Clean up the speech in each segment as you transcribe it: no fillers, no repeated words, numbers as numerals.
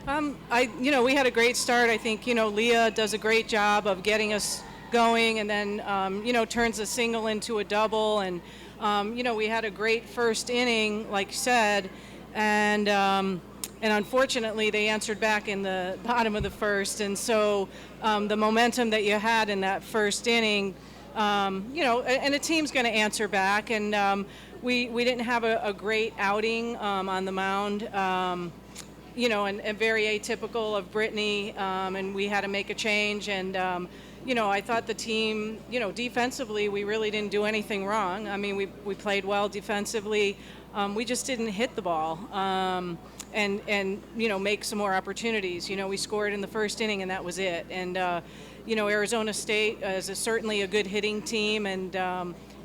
We had a great start. I think, Leah does a great job of getting us going, and then, turns a single into a double. And, we had a great first inning, like you said, and unfortunately they answered back in the bottom of the first. And so the momentum that you had in that first inning, and a team's going to answer back. And we didn't have a great outing on the mound. And very atypical of Brittany, and we had to make a change. And, I thought the team, defensively, we really didn't do anything wrong. I mean, we played well defensively. We just didn't hit the ball and make some more opportunities. We scored in the first inning, and that was it. And, Arizona State is certainly a good hitting team, and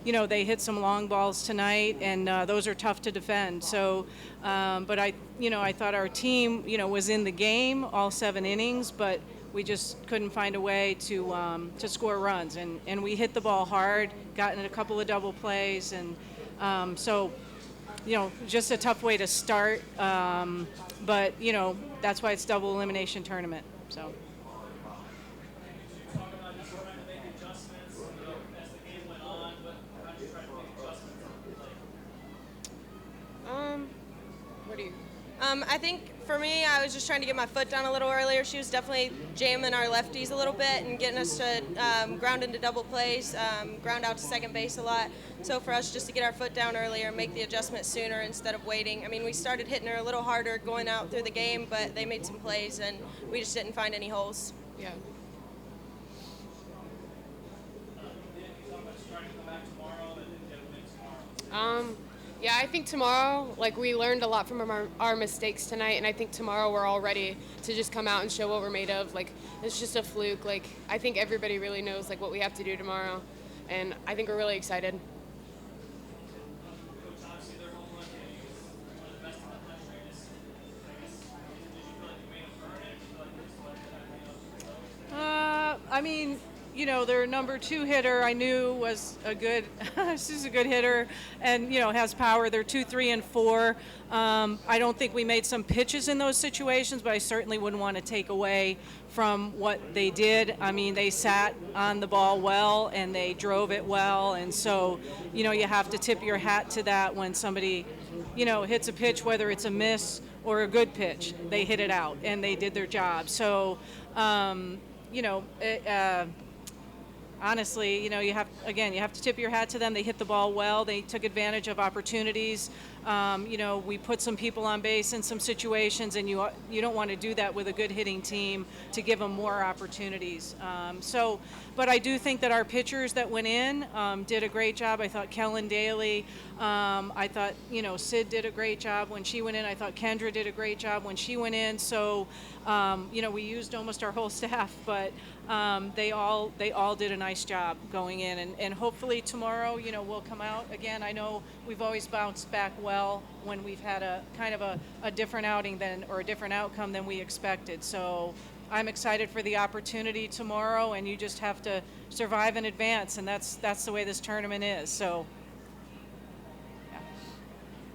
they hit some long balls tonight, and those are tough to defend. So, but I thought our team, was in the game all 7 innings, but we just couldn't find a way to score runs. And we hit the ball hard, got in a couple of double plays, and so, just a tough way to start. But that's why it's double elimination tournament. So. What do you? I think for me, I was just trying to get my foot down a little earlier. She was definitely jamming our lefties a little bit and getting us to ground into double plays, ground out to second base a lot. So for us, just to get our foot down earlier and make the adjustment sooner instead of waiting. I mean, we started hitting her a little harder going out through the game, but they made some plays, and we just didn't find any holes. Yeah. Yeah, I think tomorrow, we learned a lot from our mistakes tonight, and I think tomorrow we're all ready to just come out and show what we're made of. It's just a fluke. I think everybody really knows, what we have to do tomorrow, and I think we're really excited. Their number 2 hitter I knew was she's a good hitter, and, has power. They're 2, 3, and 4. I don't think we made some pitches in those situations, but I certainly wouldn't want to take away from what they did. I mean, they sat on the ball well, and they drove it well. And so, you have to tip your hat to that when somebody, hits a pitch, whether it's a miss or a good pitch. They hit it out, and they did their job. So, honestly, you have to tip your hat to them. They hit the ball well. They took advantage of opportunities. We put some people on base in some situations, and you don't want to do that with a good hitting team to give them more opportunities. But I do think that our pitchers that went in did a great job. I thought Kellen Daly, I thought, Sid did a great job when she went in. I thought Kendra did a great job when she went in. So, we used almost our whole staff, but they all did a nice job going in. And hopefully tomorrow, we'll come out again. I know we've always bounced back well when we've had a kind of a different outing or a different outcome than we expected. So I'm excited for the opportunity tomorrow, and you just have to survive and advance, and that's the way this tournament is. So